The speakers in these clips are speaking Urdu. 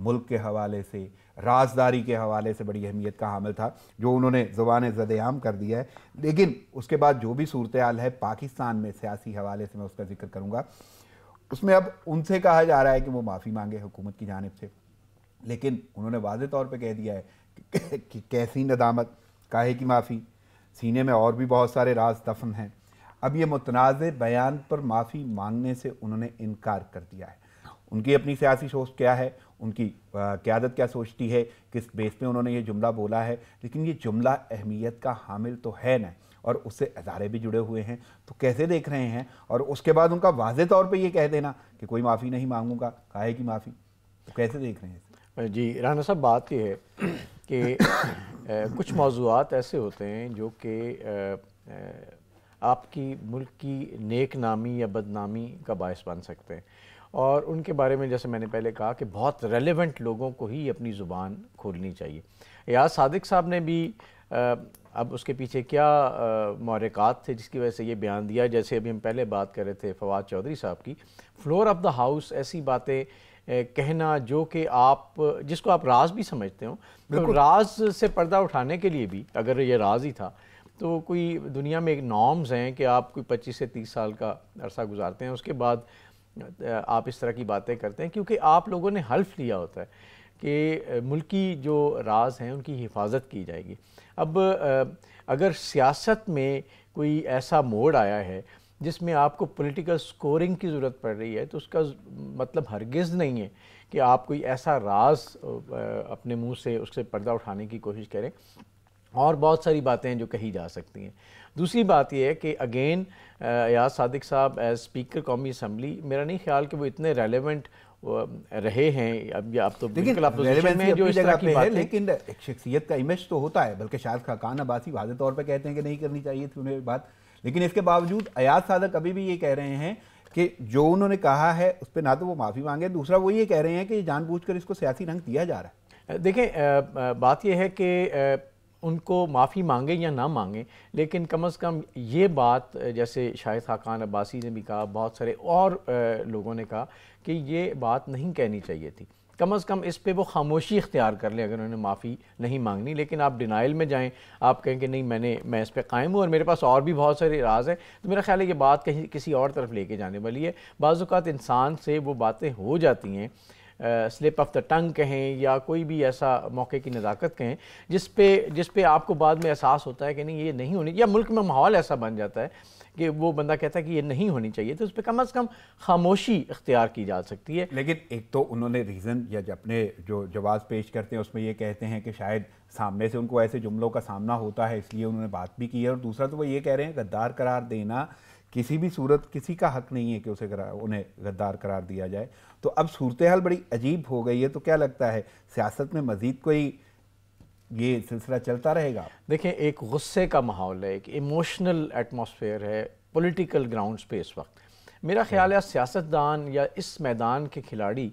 ملک کے حوالے سے، رازداری کے حوالے سے بڑی اہمیت کا حامل تھا، جو انہوں نے زبان زد عام کر دیا ہے۔ لیکن اس کے بعد جو بھی صورتحال ہے پاکستان میں سیاسی حوالے سے، میں اس کا ذکر کروں گا، اس میں اب ان سے کہا جا رہا ہے کہ وہ معافی مانگے حکومت کی جانب سے، لیکن انہوں نے واضح طور پہ کہہ دیا ہے کہ کیسی ندامت، کاہے کی معافی، سینے میں اور بھی بہت سارے راز دفن ہیں۔ اب یہ متنازع بیان پر معافی مانگنے سے انہوں نے انکار کر دیا ہے۔ ان کی اپنی سیاسی سوچ کیا ہے، ان کی قیادت کیا سوچتی ہے، کس بیس پہ انہوں نے یہ جملہ بولا ہے، لیکن یہ جملہ اہمیت کا حامل تو ہے نا، اور اس سے ادارے بھی جڑے ہوئے ہیں، تو کیسے دیکھ رہے ہیں؟ اور اس کے بعد ان کا واضح طور پہ یہ کہہ دینا کہ کوئی معافی نہیں مانگوں گا، کاہے کی معافی، تو کیسے دیکھ رہے ہیں؟ جی رانا صاحب، بات یہ ہے کہ کچھ موضوعات ایسے ہوتے ہیں جو کہ آپ کی ملک کی نیک نامی یا بدنامی کا باعث بن سکتے ہیں، اور ان کے بارے میں جیسے میں نے پہلے کہا کہ بہت ریلیونٹ لوگوں کو ہی اپنی زبان کھولنی چاہیے۔ ایاز صادق صاحب نے بھی اب اس کے پیچھے کیا محرکات تھے جس کی وجہ سے یہ بیان دیا، جیسے ابھی ہم پہلے بات کر رہے تھے فواد چودھری صاحب کی، فلور آف دا ہاؤس ایسی باتیں کہنا جو کہ آپ جس کو آپ راز بھی سمجھتے ہوں، تو راز سے پردہ اٹھانے کے لیے بھی اگر یہ راز ہی تھا تو کوئی دنیا میں ایک نارمز ہیں کہ آپ کوئی 25 سے 30 سال کا عرصہ گزارتے ہیں، اس کے بعد آپ اس طرح کی باتیں کرتے ہیں، کیونکہ آپ لوگوں نے حلف لیا ہوتا ہے کہ ملکی جو راز ہیں ان کی حفاظت کی جائے گی۔ اب اگر سیاست میں کوئی ایسا موڑ آیا ہے جس میں آپ کو پولیٹیکل سکورنگ کی ضرورت پڑ رہی ہے، تو اس کا مطلب ہرگز نہیں ہے کہ آپ کوئی ایسا راز اپنے منہ سے اس سے پردہ اٹھانے کی کوشش کریں، اور بہت ساری باتیں ہیں جو کہی جا سکتی ہیں۔ دوسری بات یہ ہے کہ اگین ایاز صادق صاحب ایز اسپیکر قومی اسمبلی، میرا نہیں خیال کہ وہ اتنے ریلیونٹ رہے ہیں، اب تو بالکل اپوزیشن میں جو اس طرح کی باتیں، لیکن ایک شخصیت کا امیج تو ہوتا ہے، بلکہ شاید خاقان عباسی واضح طور پہ کہتے ہیں کہ نہیں کرنی چاہیے تھی انہیں بات، لیکن اس کے باوجود ایاز صادق ابھی بھی یہ کہہ رہے ہیں کہ جو انہوں نے کہا ہے اس پہ نہ تو وہ معافی مانگے، دوسرا وہ یہ کہہ رہے ہیں کہ یہ جان بوجھ کر اس کو سیاسی رنگ دیا جا رہا ہے۔ دیکھیں بات یہ ہے کہ ان کو معافی مانگیں یا نہ مانگیں، لیکن کم از کم یہ بات جیسے شاہد خاقان عباسی نے بھی کہا، بہت سارے اور لوگوں نے کہا کہ یہ بات نہیں کہنی چاہیے تھی، کم از کم اس پہ وہ خاموشی اختیار کر لیں اگر انہوں نے معافی نہیں مانگنی، لیکن آپ ڈینائل میں جائیں، آپ کہیں کہ نہیں میں اس پہ قائم ہوں اور میرے پاس اور بھی بہت سارے راز ہیں، تو میرا خیال ہے یہ بات کہیں کسی اور طرف لے کے جانے والی ہے۔ بعض اوقات انسان سے وہ باتیں ہو جاتی ہیں، سلپ آف دا ٹنگ کہیں یا کوئی بھی ایسا موقع کی نزاکت کہیں جس پہ آپ کو بعد میں احساس ہوتا ہے کہ نہیں یہ نہیں ہونی، یا ملک میں ماحول ایسا بن جاتا ہے کہ وہ بندہ کہتا ہے کہ یہ نہیں ہونی چاہیے، تو اس پہ کم از کم خاموشی اختیار کی جا سکتی ہے۔ لیکن ایک تو انہوں نے ریزن یا اپنے جو جواز پیش کرتے ہیں اس میں یہ کہتے ہیں کہ شاید سامنے سے ان کو ایسے جملوں کا سامنا ہوتا ہے اس لیے انہوں نے بات بھی کی ہے، اور دوسرا تو وہ یہ کہہ رہے ہیں غدار قرار دینا کسی بھی صورت کسی کا حق نہیں ہے کہ انہیں غدار قرار دیا جائے۔ تو اب صورتحال بڑی عجیب ہو گئی ہے، تو کیا لگتا ہے سیاست میں مزید کوئی یہ سلسلہ چلتا رہے گا؟ دیکھیں ایک غصے کا ماحول ہے، ایک ایموشنل ایٹماسفیئر ہے پولیٹیکل گراؤنڈز پہ اس وقت۔ میرا خیال ہے سیاستدان یا اس میدان کے کھلاڑی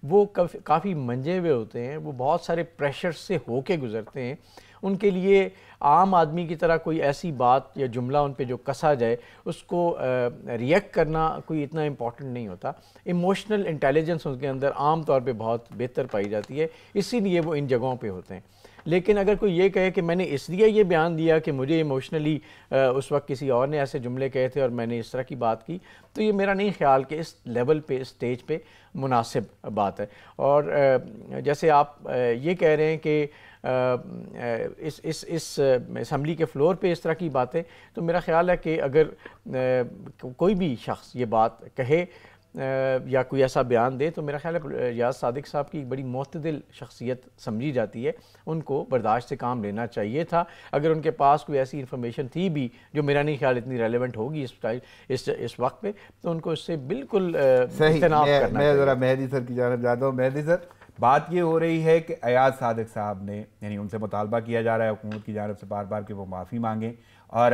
وہ کافی منجے ہوئے ہوتے ہیں، وہ بہت سارے پریشر سے ہو کے گزرتے ہیں، ان کے لیے عام آدمی کی طرح کوئی ایسی بات یا جملہ ان پہ جو کسا جائے اس کو ریئیکٹ کرنا کوئی اتنا امپورٹنٹ نہیں ہوتا۔ ایموشنل انٹیلیجنس ان کے اندر عام طور پہ بہت بہتر پائی جاتی ہے، اسی لیے وہ ان جگہوں پہ ہوتے ہیں۔ لیکن اگر کوئی یہ کہے کہ میں نے اس لیے یہ بیان دیا کہ مجھے ایموشنلی اس وقت کسی اور نے ایسے جملے کہے تھے اور میں نے اس طرح کی بات کی، تو یہ میرا نہیں خیال کہ اس لیول پہ اس سٹیج پہ مناسب بات ہے۔ اور جیسے آپ یہ کہہ رہے ہیں کہ اس اسمبلی کے فلور پہ اس طرح کی باتیں، تو میرا خیال ہے کہ اگر کوئی بھی شخص یہ بات کہے یا کوئی ایسا بیان دے، تو میرا خیال ہے ایاز صادق صاحب کی بڑی معتدل شخصیت سمجھی جاتی ہے، ان کو برداشت سے کام لینا چاہیے تھا۔ اگر ان کے پاس کوئی ایسی انفارمیشن تھی بھی جو میرا نہیں خیال اتنی ریلیونٹ ہوگی اس وقت پہ، تو ان کو اس سے بالکل اجتناب کرنا چاہیے۔ میں ذرا مہدی سر کی جانب جاتا ہوں۔ مہدی سر، بات یہ ہو رہی ہے کہ ایاز صادق صاحب نے، یعنی ان سے مطالبہ کیا جا رہا ہے حکومت کی جانب سے بار بار کہ وہ معافی مانگیں، اور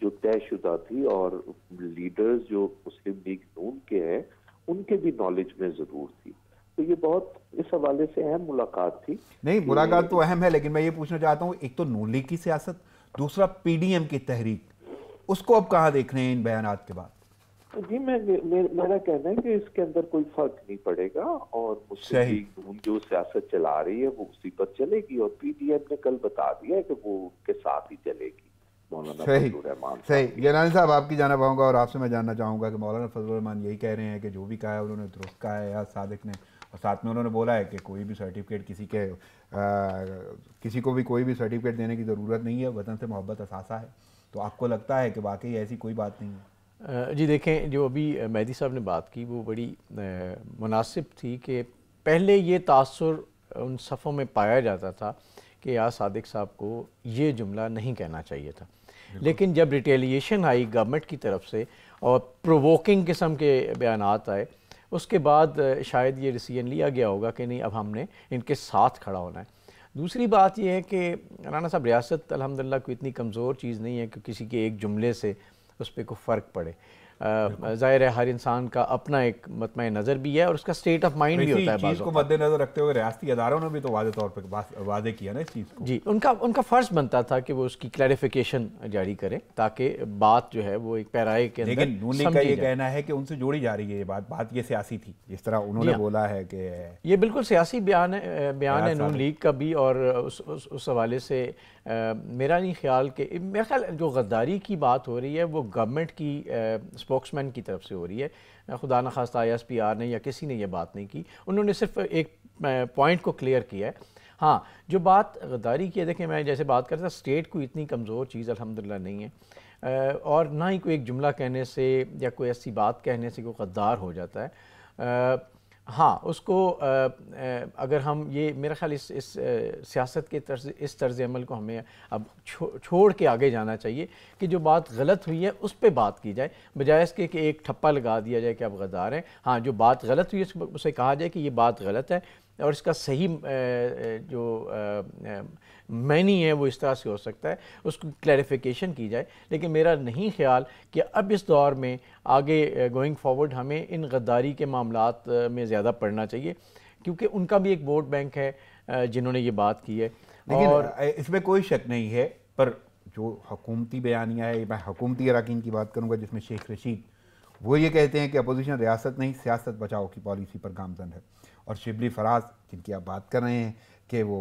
جو طے شدہ تھی، اور لیڈرز جو مسلم لیگ نون کے ہیں ان کے بھی نالج میں ضرور تھی. تو یہ بہت اس حوالے سے اہم ملاقات تھی. نہیں ملاقات تو اہم ہے، لیکن میں یہ پوچھنا چاہتا ہوں، ایک تو نون لیگ کی سیاست، دوسرا پی ڈی ایم کی تحریک، اس کو اب کہاں دیکھ رہے ہیں ان بیانات کے بعد؟ جی میرا کہنا ہے کہ اس کے اندر کوئی فرق نہیں پڑے گا، اور مسلم لیگ نون جو سیاست چلا رہی ہے وہ اسی پر چلے گی، اور پی ڈی ایم نے کل بتا دیا ہے کہ وہ ان کے ساتھ ہی چلے گی. مولانا فضل الرحمان صحیح. گیلانی صاحب آپ کی جانب آؤں گا، اور آپ سے میں جاننا چاہوں گا کہ مولانا فضل الرحمان یہی کہہ رہے ہیں کہ جو بھی کہا ہے انہوں نے درست کہا ہے ایاز صادق نے، اور ساتھ میں انہوں نے بولا ہے کہ کوئی بھی سرٹیفکیٹ کسی کو بھی کوئی بھی سرٹیفکیٹ دینے کی ضرورت نہیں ہے، وطن سے محبت اثاثہ ہے. تو آپ کو لگتا ہے کہ واقعی ایسی کوئی بات نہیں ہے؟ جی دیکھیں، جو ابھی مہدی صاحب نے بات کی وہ بڑی مناسب تھی کہ پہلے یہ تاثر ان صفوں میں پایا جاتا تھا کہ ایاز صادق صاحب کو یہ جملہ نہیں کہنا چاہیے تھا، لیکن جب ریٹیلیشن آئی گورنمنٹ کی طرف سے اور پرووکنگ قسم کے بیانات آئے، اس کے بعد شاید یہ ڈیسیژن لیا گیا ہوگا کہ نہیں، اب ہم نے ان کے ساتھ کھڑا ہونا ہے. دوسری بات یہ ہے کہ رانا صاحب، ریاست الحمدللہ کوئی اتنی کمزور چیز نہیں ہے کہ کسی کے ایک جملے سے اس پہ کوئی فرق پڑے. ظاہر ہے ہر انسان کا اپنا ایک مطمع نظر بھی ہے اور اس کا سٹیٹ آف مائنڈ بھی ہوتا ہے. چیز کو مد نظر رکھتے ہوئے ریاستی اداروں نے بھی تو واضح طور پہ واضح کیا نا اس چیز کو. جی، ان کا فرض بنتا تھا کہ وہ اس کی کلیریفیکیشن جاری کریں تاکہ بات جو ہے وہ ایک پیرائے کے اندر لیکن نون لیگ کا یہ کہنا ہے کہ ان سے جوڑی جا رہی ہے یہ بات یہ سیاسی تھی، جس طرح انہوں نے بولا ہے کہ یہ بالکل سیاسی بیان ہے نون لیگ کا بھی. اور اس حوالے سے میرا نہیں خیال کہ میرا خیال جو غداری کی بات ہو رہی ہے وہ گورنمنٹ کی اسپوکس مین کی طرف سے ہو رہی ہے. خدا نخواستہ آئی ایس پی آر نے یا کسی نے یہ بات نہیں کی، انہوں نے صرف ایک پوائنٹ کو کلیئر کیا ہے. ہاں، جو بات غداری کی ہے، دیکھیں میں جیسے بات کرتا تھا، اسٹیٹ کو اتنی کمزور چیز الحمدللہ نہیں ہے، اور نہ ہی کوئی ایک جملہ کہنے سے یا کوئی ایسی بات کہنے سے کوئی غدار ہو جاتا ہے. ہاں، اس کو اگر ہم یہ میرا خیال اس سیاست کے اس طرز عمل کو ہمیں اب چھوڑ کے آگے جانا چاہیے کہ جو بات غلط ہوئی ہے اس پہ بات کی جائے، بجائے اس کے کہ ایک ٹھپا لگا دیا جائے کہ آپ غدار ہیں. ہاں، جو بات غلط ہوئی ہے اسے کہا جائے کہ یہ بات غلط ہے، اور اس کا صحیح جو معنی ہے وہ اس طرح سے ہو سکتا ہے، اس کو کلیریفیکیشن کی جائے. لیکن میرا نہیں خیال کہ اب اس دور میں آگے گوئنگ فارورڈ ہمیں ان غداری کے معاملات میں زیادہ پڑھنا چاہیے، کیونکہ ان کا بھی ایک ووٹ بینک ہے جنہوں نے یہ بات کی ہے. اور اس میں کوئی شک نہیں ہے، پر جو حکومتی بیانیہ ہے، میں حکومتی اراکین کی بات کروں گا جس میں شیخ رشید وہ یہ کہتے ہیں کہ اپوزیشن ریاست نہیں سیاست بچاؤ کی پالیسی پر گامزن ہے، اور شبلی فراز جن کی آپ بات کر رہے ہیں کہ وہ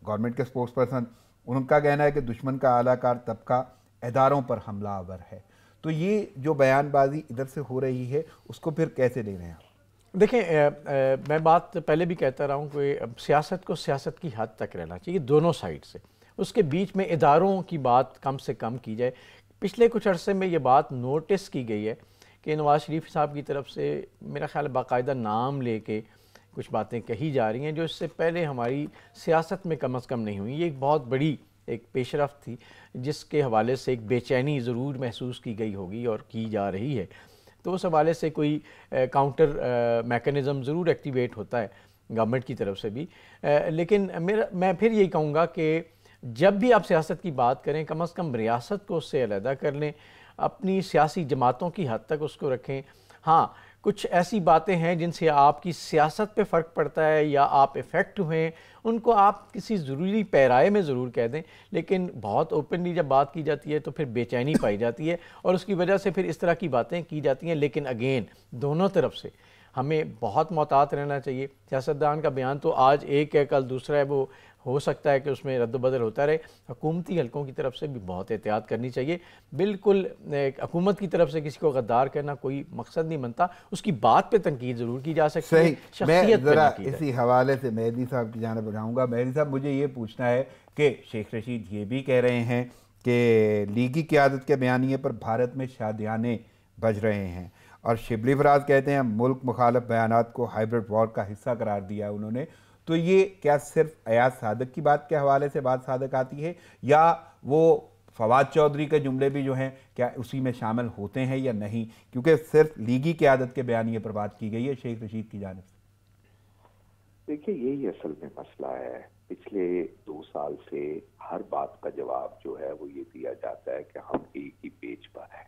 گورنمنٹ کے اسپوکس پرسن، ان کا کہنا ہے کہ دشمن کا اعلیٰ کار طبقہ اداروں پر حملہ آور ہے. تو یہ جو بیان بازی ادھر سے ہو رہی ہے اس کو پھر کیسے لے رہے ہیں آپ؟ دیکھیں، میں بات پہلے بھی کہتا رہا ہوں کہ سیاست کو سیاست کی حد تک رہنا چاہیے دونوں سائڈ سے، اس کے بیچ میں اداروں کی بات کم سے کم کی جائے. پچھلے کچھ عرصے میں یہ بات نوٹس کی گئی ہے کہ نواز شریف صاحب کی طرف سے میرا خیال باقاعدہ نام لے کے کچھ باتیں کہی جا رہی ہیں جو اس سے پہلے ہماری سیاست میں کم از کم نہیں ہوئی. یہ ایک بہت بڑی ایک پیش رفت تھی جس کے حوالے سے ایک بے چینی ضرور محسوس کی گئی ہوگی اور کی جا رہی ہے. تو اس حوالے سے کوئی کاؤنٹر میکنزم ضرور ایکٹیویٹ ہوتا ہے گورنمنٹ کی طرف سے بھی. لیکن میں پھر یہی کہوں گا کہ جب بھی آپ سیاست کی بات کریں کم از کم ریاست کو اس سے علیحدہ کر لیں، اپنی سیاسی جماعتوں کی حد تک اس کو رکھیں. ہاں، کچھ ایسی باتیں ہیں جن سے آپ کی سیاست پہ فرق پڑتا ہے یا آپ افیکٹ ہوئے، ان کو آپ کسی ضروری پیرائے میں ضرور کہہ دیں، لیکن بہت اوپنلی جب بات کی جاتی ہے تو پھر بے چینی پائی جاتی ہے اور اس کی وجہ سے پھر اس طرح کی باتیں کی جاتی ہیں. لیکن اگین دونوں طرف سے ہمیں بہت محتاط رہنا چاہیے. سیاستدان کا بیان تو آج ایک ہے کل دوسرا ہے، وہ ہو سکتا ہے کہ اس میں رد و بدل ہوتا رہے. حکومتی حلقوں کی طرف سے بھی بہت احتیاط کرنی چاہیے. بالکل حکومت کی طرف سے کسی کو غدار کرنا کوئی مقصد نہیں بنتا، اس کی بات پہ تنقید ضرور کی جا سکتی ہے، شخصیت پہ ذرا اسی حوالے سے مہدی صاحب کی جانب جاؤں گا. مہدی صاحب، مجھے یہ پوچھنا ہے کہ شیخ رشید یہ بھی کہہ رہے ہیں کہ لیگی قیادت کے بیانیے پر بھارت میں شادیانے بج رہے ہیں، اور شبلی فراز کہتے ہیں ملک مخالف بیانات کو ہائیبرڈ وار کا حصہ قرار دیا انہوں نے. تو یہ کیا صرف ایاز صادق کی بات کے حوالے سے بات صادق آتی ہے، یا وہ فواد چودھری کے جملے بھی جو ہیں کیا اسی میں شامل ہوتے ہیں یا نہیں؟ کیونکہ صرف لیگی قیادت کے بیانیے پر بات کی گئی ہے شیخ رشید کی جانب سے. دیکھیے، یہی اصل میں مسئلہ ہے پچھلے 2 سال سے ہر بات کا جواب جو ہے وہ یہ دیا جاتا ہے کہ ہم ایک ہی پیج پر ہیں.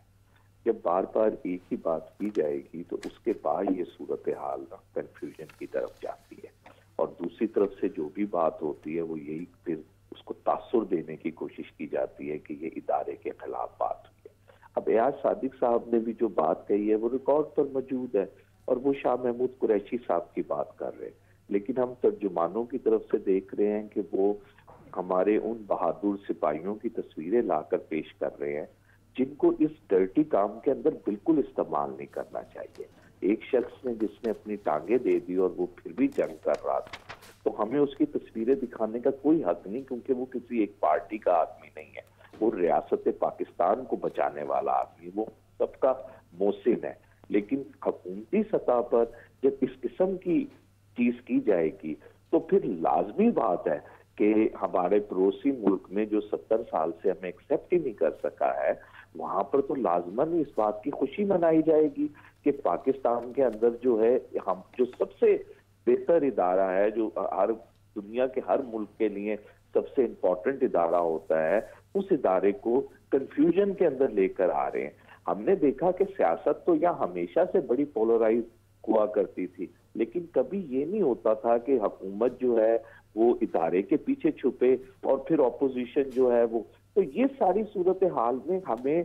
جب بار بار ایک ہی بات کی جائے گی تو اس کے بعد یہ صورتحال کنفیوژن کی طرف جاتی ہے, اور دوسری طرف سے جو بھی بات ہوتی ہے وہ یہی پھر اس کو تاثر دینے کی کوشش کی جاتی ہے کہ یہ ادارے کے خلاف بات ہوئی ہے. اب ایاز صادق صاحب نے بھی جو بات کہی ہے وہ ریکارڈ پر موجود ہے, اور وہ شاہ محمود قریشی صاحب کی بات کر رہے ہیں, لیکن ہم ترجمانوں کی طرف سے دیکھ رہے ہیں کہ وہ ہمارے ان بہادر سپاہیوں کی تصویریں لا کر پیش کر رہے ہیں جن کو اس ڈرٹی کام کے اندر بالکل استعمال نہیں کرنا چاہیے. ایک شخص نے جس نے اپنی ٹانگیں دے دی اور وہ پھر بھی جنگ کر رہا تھا, تو ہمیں اس کی تصویریں دکھانے کا کوئی حق نہیں, کیونکہ وہ کسی ایک پارٹی کا آدمی نہیں ہے, وہ ریاست پاکستان کو بچانے والا آدمی, وہ سب کا محسن ہے. لیکن حکومتی سطح پر جب اس قسم کی چیز کی جائے گی تو پھر لازمی بات ہے کہ ہمارے پڑوسی ملک میں جو 70 سال سے ہمیں ایکسیپٹ ہی نہیں کر سکا ہے, وہاں پر تو لازماً اس بات کی خوشی منائی جائے گی کہ پاکستان کے اندر جو ہے ہم جو سب سے بہتر ادارہ ہے, جو ہر دنیا کے ہر ملک کے لیے سب سے امپورٹنٹ ادارہ ہوتا ہے, اس ادارے کو کنفیوژن کے اندر لے کر آ رہے ہیں. ہم نے دیکھا کہ سیاست تو یہاں ہمیشہ سے بڑی پولرائز ہوا کرتی تھی, لیکن کبھی یہ نہیں ہوتا تھا کہ حکومت جو ہے وہ ادارے کے پیچھے چھپے اور پھر اپوزیشن جو ہے وہ. تو یہ ساری صورتحال میں ہمیں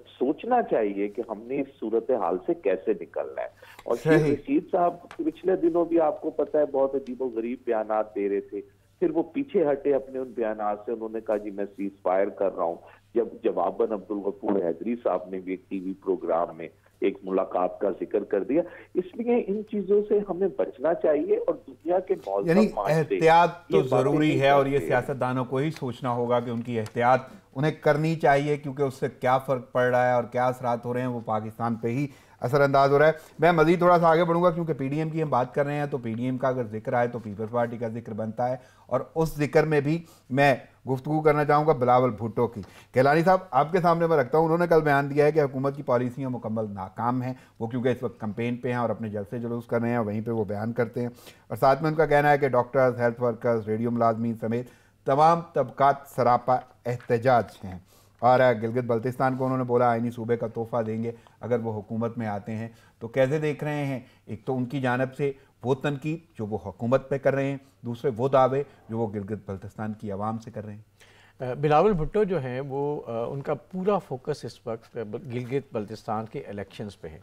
سوچنا چاہیے کہ ہم نے اس صورتحال سے کیسے نکلنا ہے. اور شیخ رشید صاحب پچھلے دنوں بھی آپ کو پتا ہے بہت عجیب و غریب بیانات دے رہے تھے, پھر وہ پیچھے ہٹے اپنے ان بیانات سے, انہوں نے کہا جی میں سیز فائر کر رہا ہوں. جب جواباً عبدالغفور حیدری صاحب نے بھی ایک ٹی وی پروگرام میں ایک ملاقات کا ذکر کر دیا. اس لیے ان چیزوں سے ہمیں بچنا چاہیے, اور دنیا کے یعنی احتیاط تو ضروری ہے, اور یہ سیاستدانوں کو ہی سوچنا ہوگا کہ ان کی احتیاط انہیں کرنی چاہیے, کیونکہ اس سے کیا فرق پڑ رہا ہے اور کیا اثرات ہو رہے ہیں وہ پاکستان پہ ہی اثر انداز ہو رہا ہے. میں مزید تھوڑا سا آگے بڑھوں گا کیونکہ پی ڈی ایم کی ہم بات کر رہے ہیں, تو پی ڈی ایم کا اگر ذکر آئے تو پیپلز پارٹی کا ذکر بنتا ہے, اور اس ذکر میں بھی میں گفتگو کرنا چاہوں گا بلاول بھٹو کی. کیلانی صاحب آپ کے سامنے میں رکھتا ہوں, انہوں نے کل بیان دیا ہے کہ حکومت کی پالیسیاں مکمل ناکام ہیں, وہ کیونکہ اس وقت کمپین پہ ہیں اور اپنے جلسے جلوس کر رہے ہیں, وہیں پہ وہ بیان کرتے ہیں. اور ساتھ میں ان کا کہنا ہے کہ ڈاکٹرز, ہیلتھ ورکرز, ریڈیو ملازمین سمیت تمام طبقات سراپا احتجاج ہیں. اور گلگت بلتستان کو انہوں نے بولا آئینی صوبے کا تحفہ دیں گے اگر وہ حکومت میں آتے ہیں. تو کیسے دیکھ رہے ہیں, ایک تو ان کی جانب سے وہ تنقید جو وہ حکومت پہ کر رہے ہیں, دوسرے وہ دعوے جو وہ گلگت بلتستان کی عوام سے کر رہے ہیں؟ بلاول بھٹو جو ہیں وہ ان کا پورا فوکس اس وقت گلگت بلتستان کے الیکشنز پہ ہے,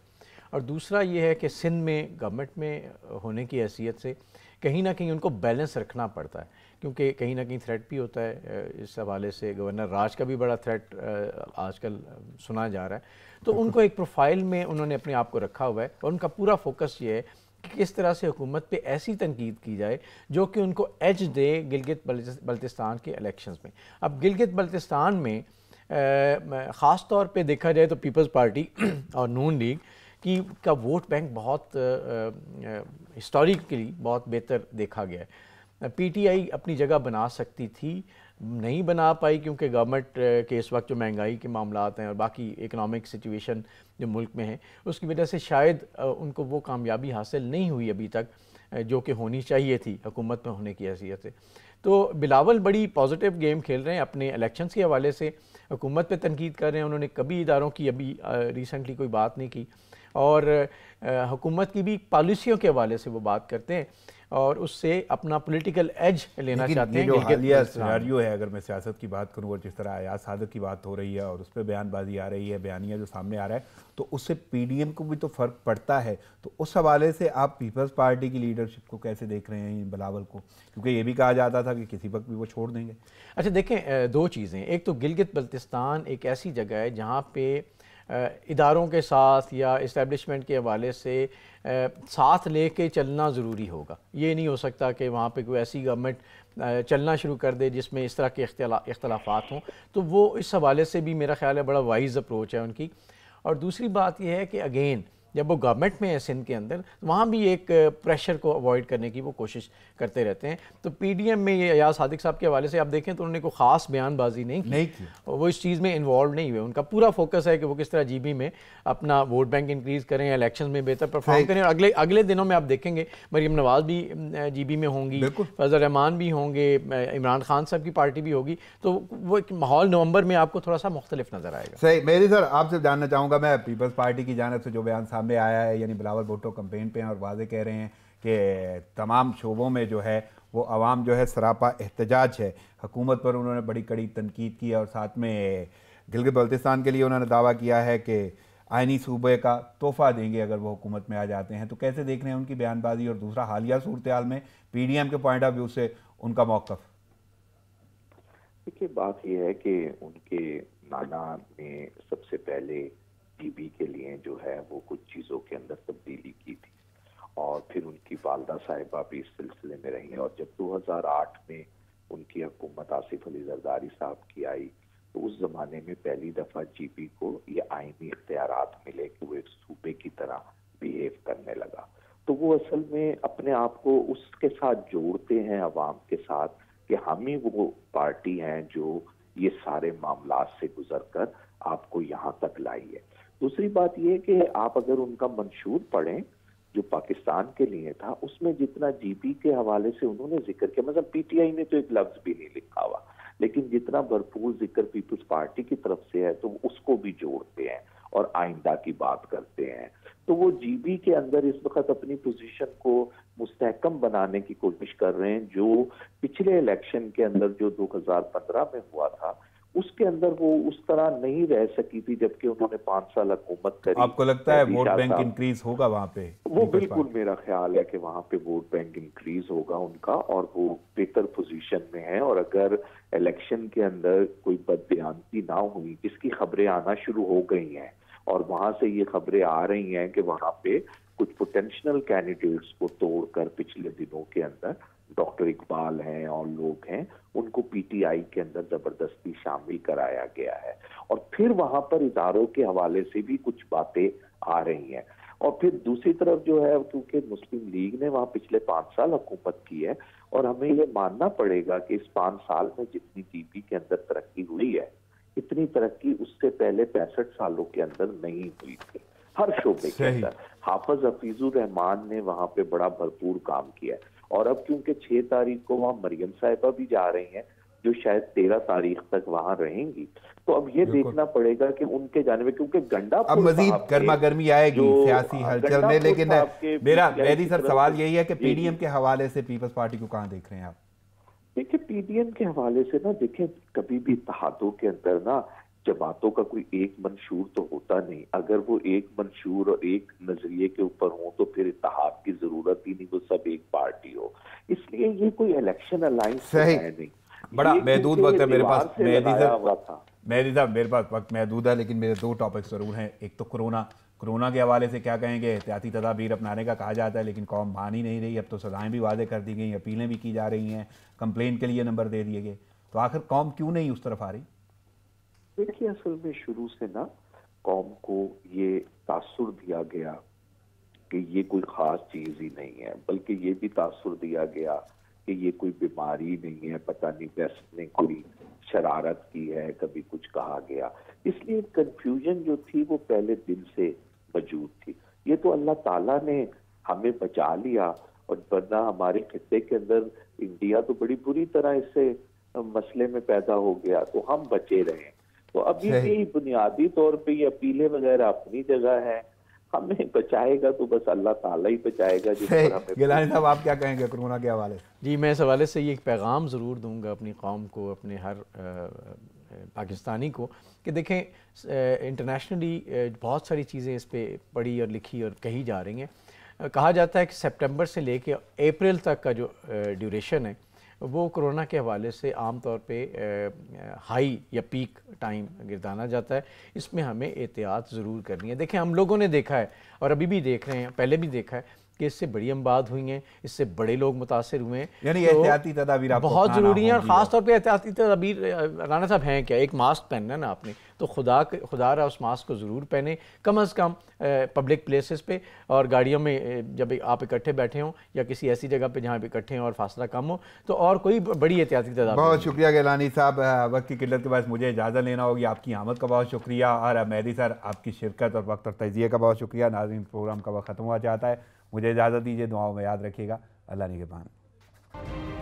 اور دوسرا یہ ہے کہ سندھ میں گورنمنٹ میں ہونے کی حیثیت سے کہیں نہ کہیں ان کو بیلنس رکھنا پڑتا ہے, کیونکہ کہیں نہ کہیں تھریٹ بھی ہوتا ہے. اس حوالے سے گورنر راج کا بھی بڑا تھریٹ آج کل سنا جا رہا ہے. تو ان کو ایک پروفائل میں انہوں نے اپنے آپ کو رکھا ہوا ہے, اور ان کا پورا فوکس یہ ہے کہ کس طرح سے حکومت پہ ایسی تنقید کی جائے جو کہ ان کو ایج دے گلگت بلتستان کے الیکشنز میں. اب گلگت بلتستان میں خاص طور پہ دیکھا جائے تو پیپلز پارٹی اور نون لیگ کا ووٹ بینک بہت ہسٹوریکلی بہت بہتر دیکھا گیا ہے. پی ٹی آئی اپنی جگہ بنا سکتی تھی, نہیں بنا پائی کیونکہ گورنمنٹ کے اس وقت جو مہنگائی کے معاملات ہیں اور باقی اکنامک سچویشن جو ملک میں ہے اس کی وجہ سے شاید ان کو وہ کامیابی حاصل نہیں ہوئی ابھی تک جو کہ ہونی چاہیے تھی حکومت میں ہونے کی حیثیت سے. تو بلاول بڑی پازیٹیو گیم کھیل رہے ہیں اپنے الیکشنز کے حوالے سے, حکومت پہ تنقید کر رہے ہیں. انہوں نے کبھی اداروں کی ابھی ریسنٹلی کوئی بات نہیں کی, اور حکومت کی بھی پالیسیوں کے حوالے سے وہ بات کرتے ہیں اور اس سے اپنا پولیٹیکل ایج لینا چاہتے ہیں. جو حالیہ سیناریو ہے, اگر میں سیاست کی بات کروں اور جس طرح ایاز صادق کی بات ہو رہی ہے اور اس پہ بیان بازی آ رہی ہے, بیانیہ جو سامنے آ رہا ہے, تو اس سے پی ڈی ایم کو بھی تو فرق پڑتا ہے. تو اس حوالے سے آپ پیپلز پارٹی کی لیڈرشپ کو کیسے دیکھ رہے ہیں بلاول کو, کیونکہ یہ بھی کہا جاتا تھا کہ کسی وقت بھی وہ چھوڑ دیں گے؟ اچھا دیکھیں, دو چیزیں. ایک تو گلگت بلتستان ایک ایسی جگہ ہے جہاں پہ اداروں کے ساتھ یا اسٹیبلشمنٹ کے حوالے سے ساتھ لے کے چلنا ضروری ہوگا. یہ نہیں ہو سکتا کہ وہاں پہ کوئی ایسی گورنمنٹ چلنا شروع کر دے جس میں اس طرح کے اختلافات ہوں. تو وہ اس حوالے سے بھی میرا خیال ہے بڑا وائز اپروچ ہے ان کی. اور دوسری بات یہ ہے کہ اگین جب وہ گورنمنٹ میں ہے سندھ کے اندر، وہاں بھی ایک پریشر کو اوائڈ کرنے کی وہ کوشش کرتے رہتے ہیں. تو پی ڈی ایم میں یہ ایاز صادق صاحب کے حوالے سے آپ دیکھیں تو انہوں نے کوئی خاص بیان بازی نہیں کی، وہ اس چیز میں انوالو نہیں ہوئے. ان کا پورا فوکس ہے کہ وہ کس طرح جی بی میں اپنا ووٹ بینک انکریز کریں، الیکشن میں بہتر پرفارم کریں. اور اگلے دنوں میں آپ دیکھیں گے مریم نواز بھی جی بی میں ہوں گی، فضل الرحمان بھی ہوں گے، عمران خان صاحب کی پارٹی بھی ہوگی. تو وہ ایک ماحول نومبر میں آپ کو تھوڑا سا مختلف نظر آئے گا. صحیح. میری سر آپ سے جاننا چاہوں گا، میں پیپلز پارٹی کی جانب سے جو بیان سامنے آیا ہے، یعنی بلاول بھٹو کمپین پہ ہیں اور واضح کہہ رہے ہیں کہ تمام شعبوں میں جو ہے وہ عوام جو ہے سراپا احتجاج ہے. حکومت پر انہوں نے بڑی کڑی تنقید کی اور ساتھ میں گلگت بلتستان کے لیے انہوں نے دعویٰ کیا ہے کہ آئینی صوبے کا تحفہ دیں گے اگر وہ حکومت میں آ جاتے ہیں. تو کیسے دیکھ رہے ہیں ان کی بیان بازی؟ اور دوسرا حالیہ صورتحال میں پی ڈی ایم کے پوائنٹ آف ویو سے ان کا موقف؟ دیکھیے بات یہ ہے کہ ان کے نانا نے سب سے پہلے ٹی بی کے لیے جو ہے وہ کچھ چیزوں کے اندر تبدیلی کی تھی، اور پھر ان کی والدہ صاحبہ بھی اس سلسلے میں رہی. اور جب 2008 میں ان کی حکومت آصف علی زرداری صاحب کی آئی تو اس زمانے میں پہلی دفعہ جی پی کو یہ آئینی اختیارات ملے کہ وہ ایک صوبے کی طرح بیہیو کرنے لگا. تو وہ اصل میں اپنے آپ کو اس کے ساتھ جوڑتے ہیں، عوام کے ساتھ، کہ ہم ہی وہ پارٹی ہیں جو یہ سارے معاملات سے گزر کر آپ کو یہاں تک لائی ہے. دوسری بات یہ کہ آپ اگر ان کا منشور پڑھیں جو پاکستان کے لیے تھا، اس میں جتنا جی پی کے حوالے سے انہوں نے ذکر کیا، مثلا پی ٹی آئی نے تو ایک لفظ بھی نہیں لکھا ہوا، لیکن جتنا بھرپور ذکر پیپلز پارٹی کی طرف سے ہے تو اس کو بھی جوڑتے ہیں اور آئندہ کی بات کرتے ہیں. تو وہ جی بی کے اندر اس وقت اپنی پوزیشن کو مستحکم بنانے کی کوشش کر رہے ہیں. جو پچھلے الیکشن کے اندر جو 2015 میں ہوا تھا اس کے اندر وہ اس طرح نہیں رہ سکی تھی جبکہ انہوں نے 5 سال حکومت کری. آپ کو لگتا ہے ووٹ بینک انکریز ہوگا وہاں پہ؟ وہ بالکل میرا خیال ہے کہ وہاں پہ ووٹ بینک انکریز ہوگا ان کا، اور وہ بہتر پوزیشن میں ہے. اور اگر الیکشن کے اندر کوئی بدبیانتی نہ ہوئی، جس کی خبریں آنا شروع ہو گئی ہیں اور وہاں سے یہ خبریں آ رہی ہیں کہ وہاں پہ کچھ پوٹینشیل کینڈیڈیٹس کو توڑ کر پچھلے دنوں کے اندر ڈاکٹر اقبال ہیں اور لوگ ہیں، ان کو پی ٹی آئی کے اندر زبردستی شامل کرایا گیا ہے. اور پھر وہاں پر اداروں کے حوالے سے بھی کچھ باتیں آ رہی ہیں. اور پھر دوسری طرف جو ہے کیونکہ مسلم لیگ نے وہاں پچھلے 5 سال حکومت کی ہے، اور ہمیں یہ ماننا پڑے گا کہ اس 5 سال میں جتنی جی پی کے اندر ترقی ہوئی ہے اتنی ترقی اس سے پہلے 65 سالوں کے اندر نہیں ہوئی تھی ہر شعبے کے اندر. حافظ حفیظ الرحمان نے وہاں پہ بڑا بھرپور کام کیا ہے. اور اب کیونکہ 6 تاریخ کو وہاں مریم صاحبہ بھی جا رہی ہیں جو شاید 13 تاریخ تک وہاں رہیں گی، تو اب یہ دیکھنا پڑے گا کہ ان کے جانب، کیونکہ گنڈا اب مزید گرما گرمی آئے گی سیاسی ہلچل میں. لیکن میری سر سوال یہی ہے کہ پی ڈی ایم کے حوالے سے پیپلز پارٹی کو کہاں دیکھ رہے ہیں آپ؟ دیکھیں پی ڈی ایم کے حوالے سے نا، دیکھیں کبھی بھی اتحادوں کے اندر نا جماعتوں کا کوئی ایک منشور تو ہوتا نہیں. اگر وہ ایک منشور اور ایک نظریے کے اوپر ہوں تو پھر اتحاد کی ضرورت ہی نہیں، وہ سب ایک پارٹی ہو. اس لیے یہ کوئی الیکشن الائنس ہے نہیں. بڑا محدود وقت ہے میرے پاس، میری صاحب میرے پاس وقت محدود ہے، لیکن میرے 2 ٹاپکس ضرور ہیں. ایک تو کرونا کے حوالے سے کیا کہیں گے؟ احتیاطی تدابیر اپنانے کا کہا جاتا ہے لیکن قوم مان ہی نہیں رہی. اب تو سزائیں بھی واضح کر دی گئی، اپیلیں بھی کی جا رہی ہیں، کمپلین کے لیے نمبر دے دیے گئے. تو آخر قوم کیوں نہیں اس طرف آ رہی؟ دیکھیے اصل میں شروع سے نا قوم کو یہ تاثر دیا گیا کہ یہ کوئی خاص چیز ہی نہیں ہے، بلکہ یہ بھی تاثر دیا گیا کہ یہ کوئی بیماری نہیں ہے، پتہ نہیں ویسٹ نے کوئی شرارت کی ہے، کبھی کچھ کہا گیا. اس لیے کنفیوژن جو تھی وہ پہلے دن سے موجود تھی. یہ تو اللہ تعالیٰ نے ہمیں بچا لیا، اور ورنہ ہمارے خطے کے اندر انڈیا تو بڑی بری طرح اس سے مسئلے میں پیدا ہو گیا، تو ہم بچے رہے. تو ابھی بھی بنیادی طور پہ یہ اپیلیں وغیرہ اپنی جگہ ہیں، ہمیں بچائے گا تو بس اللہ تعالیٰ ہی بچائے گا. جس پر ہمیں گیلانی صاحب آپ کیا کہیں گے کرونا کے حوالے سے؟ جی میں اس حوالے سے یہ ایک پیغام ضرور دوں گا اپنی قوم کو، اپنے ہر پاکستانی کو، کہ دیکھیں انٹرنیشنلی بہت ساری چیزیں اس پہ پڑھی اور لکھی اور کہی جا رہی ہیں. کہا جاتا ہے کہ سپٹمبر سے لے کے اپریل تک کا جو ڈیوریشن ہے وہ کرونا کے حوالے سے عام طور پہ ہائی یا پیک ٹائم گردانا جاتا ہے. اس میں ہمیں احتیاط ضرور کرنی ہے. دیکھیں ہم لوگوں نے دیکھا ہے اور ابھی بھی دیکھ رہے ہیں، پہلے بھی دیکھا ہے کہ اس سے بڑی اموات ہوئی ہیں، اس سے بڑے لوگ متاثر ہوئے ہیں. یعنی احتیاطی تدابیر بہت ضروری ہیں، اور خاص طور پہ احتیاطی تدابیر رانا صاحب ہیں کیا؟ ایک ماسک پہننا ہے نا آپ نے، تو خدا را اس ماسک کو ضرور پہنیں، کم از کم پبلک پلیسز پہ، اور گاڑیوں میں جب آپ اکٹھے بیٹھے ہوں یا کسی ایسی جگہ پہ جہاں پہ اکٹھے ہوں اور فاصلہ کم ہو، تو اور کوئی بڑی احتیاطی تدابیر۔ بہت شکریہ گیلانی صاحب، وقت کی قلت کے باعث مجھے اجازت لینا ہوگی، آپ کی آمد کا بہت شکریہ، اور مہدی سر آپ کی شرکت اور وقت اور تجزیے کا بہت شکریہ۔ ناظرین، پروگرام کا وقت ختم ہوا چاہتا ہے، مجھے اجازت دیجیے، دعاؤں میں یاد رکھیے گا، اللہ نگہبان۔